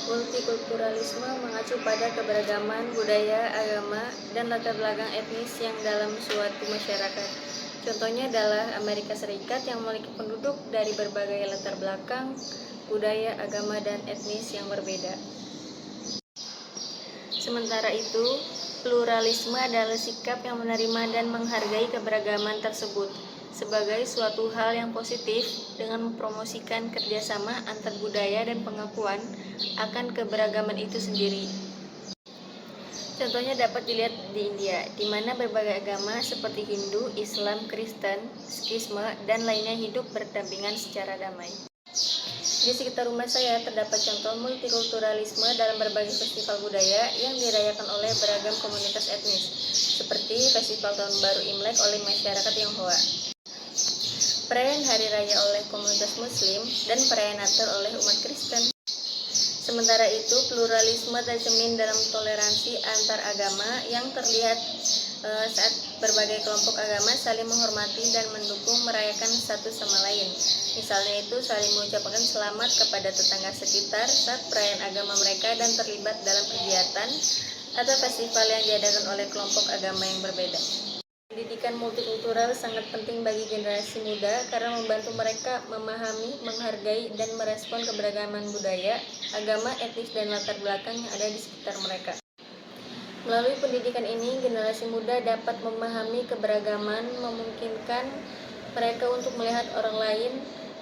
Multikulturalisme mengacu pada keberagaman budaya, agama, dan latar belakang etnis yang dalam suatu masyarakat. Contohnya adalah Amerika Serikat yang memiliki penduduk dari berbagai latar belakang, budaya, agama, dan etnis yang berbeda. Sementara itu, pluralisme adalah sikap yang menerima dan menghargai keberagaman tersebut sebagai suatu hal yang positif dengan mempromosikan kerjasama antar budaya dan pengakuan akan keberagaman itu sendiri. Contohnya dapat dilihat di India, di mana berbagai agama seperti Hindu, Islam, Kristen, Sikhisme, dan lainnya hidup berdampingan secara damai. Di sekitar rumah saya terdapat contoh multikulturalisme dalam berbagai festival budaya yang dirayakan oleh beragam komunitas etnis, seperti Festival Tahun Baru Imlek oleh masyarakat Tionghoa, perayaan Hari Raya oleh komunitas Muslim, dan perayaan Natal oleh umat Kristen. Sementara itu, pluralisme tercermin dalam toleransi antar agama yang terlihat saat berbagai kelompok agama saling menghormati dan mendukung merayakan satu sama lain. Misalnya itu saling mengucapkan selamat kepada tetangga sekitar saat perayaan agama mereka dan terlibat dalam kegiatan atau festival yang diadakan oleh kelompok agama yang berbeda. Pendidikan multikultural sangat penting bagi generasi muda karena membantu mereka memahami, menghargai, dan merespon keberagaman budaya, agama, etnis, dan latar belakang yang ada di sekitar mereka. Melalui pendidikan ini, generasi muda dapat memahami keberagaman, memungkinkan mereka untuk melihat orang lain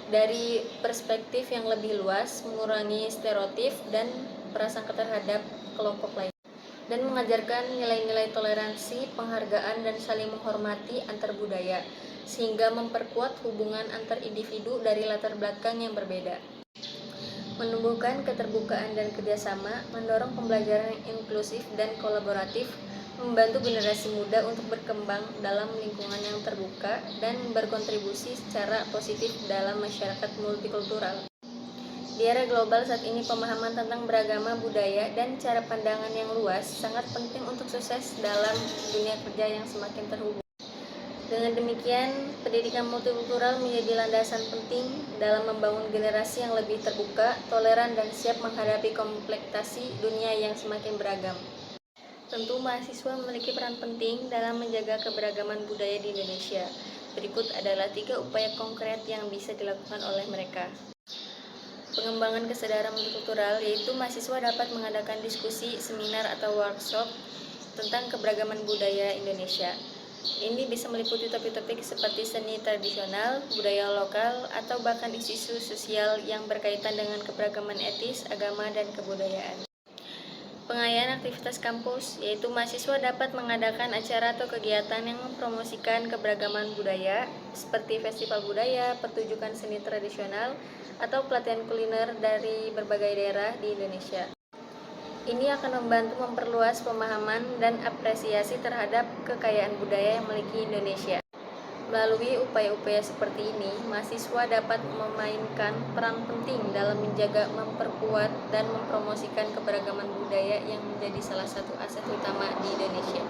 dari perspektif yang lebih luas, mengurangi stereotip dan prasangka terhadap kelompok lain, dan mengajarkan nilai-nilai toleransi, penghargaan, dan saling menghormati antar budaya, sehingga memperkuat hubungan antar individu dari latar belakang yang berbeda. Menumbuhkan keterbukaan dan kerjasama, mendorong pembelajaran yang inklusif dan kolaboratif, membantu generasi muda untuk berkembang dalam lingkungan yang terbuka dan berkontribusi secara positif dalam masyarakat multikultural. Di era global saat ini, pemahaman tentang beragama budaya dan cara pandangan yang luas sangat penting untuk sukses dalam dunia kerja yang semakin terhubung. Dengan demikian, pendidikan multikultural menjadi landasan penting dalam membangun generasi yang lebih terbuka, toleran, dan siap menghadapi kompleksasi dunia yang semakin beragam. Tentu mahasiswa memiliki peran penting dalam menjaga keberagaman budaya di Indonesia. Berikut adalah 3 upaya konkret yang bisa dilakukan oleh mereka. Pengembangan kesadaran multikultural, yaitu mahasiswa dapat mengadakan diskusi, seminar, atau workshop tentang keberagaman budaya Indonesia. Ini bisa meliputi topik-topik seperti seni tradisional, budaya lokal, atau bahkan isu-isu sosial yang berkaitan dengan keberagaman etis, agama, dan kebudayaan. Pengayaan aktivitas kampus, yaitu mahasiswa dapat mengadakan acara atau kegiatan yang mempromosikan keberagaman budaya, seperti festival budaya, pertunjukan seni tradisional, atau pelatihan kuliner dari berbagai daerah di Indonesia. Ini akan membantu memperluas pemahaman dan apresiasi terhadap kekayaan budaya yang memiliki Indonesia. Melalui upaya-upaya seperti ini, mahasiswa dapat memainkan peran penting dalam menjaga, memperkuat, dan mempromosikan keberagaman budaya yang menjadi salah satu aset utama di Indonesia.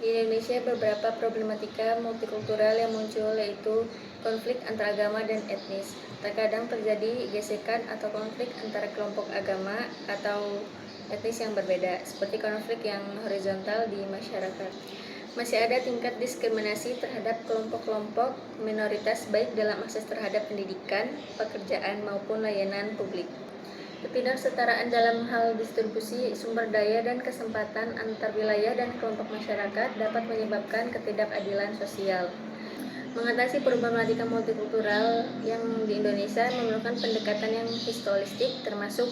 Di Indonesia, beberapa problematika multikultural yang muncul yaitu konflik antar agama dan etnis. Terkadang terjadi gesekan atau konflik antara kelompok agama atau etnis yang berbeda, seperti konflik yang horizontal di masyarakat. Masih ada tingkat diskriminasi terhadap kelompok-kelompok minoritas baik dalam akses terhadap pendidikan, pekerjaan, maupun layanan publik. Ketidaksetaraan dalam hal distribusi sumber daya dan kesempatan antar wilayah dan kelompok masyarakat dapat menyebabkan ketidakadilan sosial. Mengatasi problematika multikultural yang di Indonesia memerlukan pendekatan yang holistik, termasuk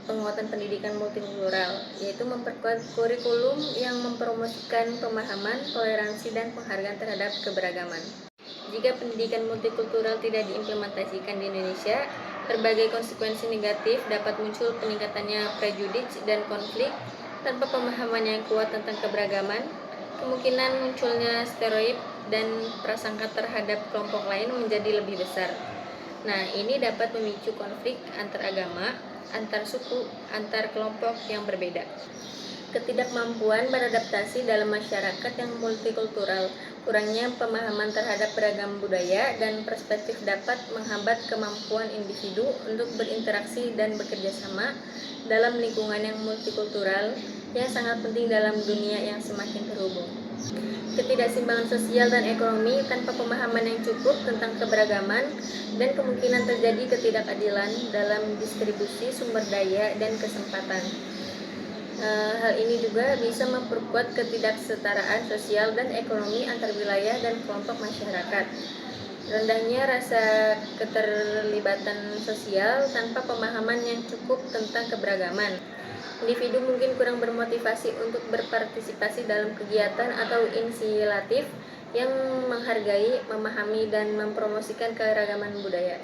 penguatan pendidikan multikultural, yaitu memperkuat kurikulum yang mempromosikan pemahaman, toleransi, dan penghargaan terhadap keberagaman. Jika pendidikan multikultural tidak diimplementasikan di Indonesia, berbagai konsekuensi negatif dapat muncul, peningkatannya prejudis dan konflik. Tanpa pemahaman yang kuat tentang keberagaman, kemungkinan munculnya stereotip dan prasangka terhadap kelompok lain menjadi lebih besar. Nah, ini dapat memicu konflik antar agama, antar suku, antar kelompok yang berbeda. Ketidakmampuan beradaptasi dalam masyarakat yang multikultural Kurangnya pemahaman terhadap beragam budaya dan perspektif dapat menghambat kemampuan individu untuk berinteraksi dan bekerja sama dalam lingkungan yang multikultural yang sangat penting dalam dunia yang semakin terhubung. Ketidakseimbangan sosial dan ekonomi tanpa pemahaman yang cukup tentang keberagaman dan kemungkinan terjadi ketidakadilan dalam distribusi sumber daya dan kesempatan. Hal ini juga bisa memperkuat ketidaksetaraan sosial dan ekonomi antar wilayah dan kelompok masyarakat. Rendahnya rasa keterlibatan sosial tanpa pemahaman yang cukup tentang keberagaman. Individu mungkin kurang bermotivasi untuk berpartisipasi dalam kegiatan atau inisiatif yang menghargai, memahami, dan mempromosikan keragaman budaya.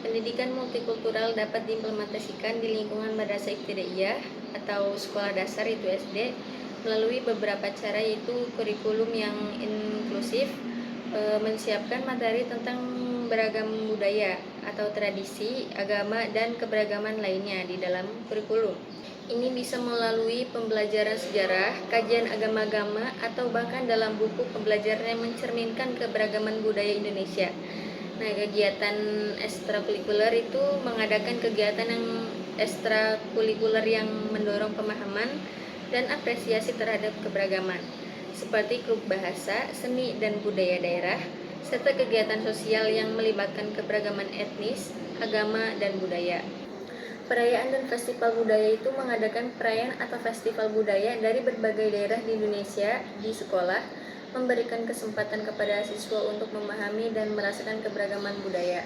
Pendidikan multikultural dapat diimplementasikan di lingkungan madrasah ibtidaiyah atau sekolah dasar itu SD melalui beberapa cara, yaitu kurikulum yang inklusif, menyiapkan materi tentang beragam budaya atau tradisi, agama, dan keberagaman lainnya di dalam kurikulum. Ini bisa melalui pembelajaran sejarah, kajian agama-agama, atau bahkan dalam buku pembelajaran yang mencerminkan keberagaman budaya Indonesia. Nah, kegiatan ekstrakurikuler itu mengadakan kegiatan yang ekstrakurikuler yang mendorong pemahaman dan apresiasi terhadap keberagaman, seperti klub bahasa, seni, dan budaya daerah, serta kegiatan sosial yang melibatkan keberagaman etnis, agama, dan budaya. Perayaan dan festival budaya itu mengadakan perayaan atau festival budaya dari berbagai daerah di Indonesia di sekolah, memberikan kesempatan kepada siswa untuk memahami dan merasakan keberagaman budaya.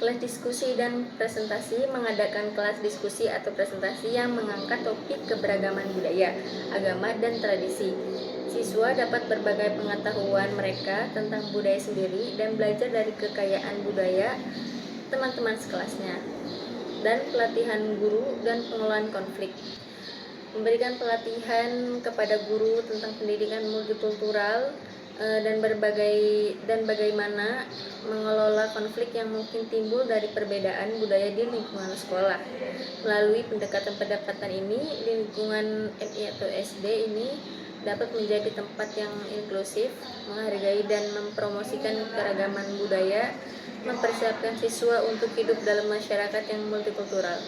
Kelas diskusi dan presentasi mengadakan kelas diskusi atau presentasi yang mengangkat topik keberagaman budaya, agama, dan tradisi. Siswa dapat berbagi pengetahuan mereka tentang budaya sendiri dan belajar dari kekayaan budaya teman-teman sekelasnya. Dan pelatihan guru dan pengelolaan konflik. Memberikan pelatihan kepada guru tentang pendidikan multikultural dan bagaimana mengelola konflik yang mungkin timbul dari perbedaan budaya di lingkungan sekolah. Melalui pendekatan-pendekatan ini, lingkungan MI atau SD ini dapat menjadi tempat yang inklusif, menghargai dan mempromosikan keragaman budaya, mempersiapkan siswa untuk hidup dalam masyarakat yang multikultural.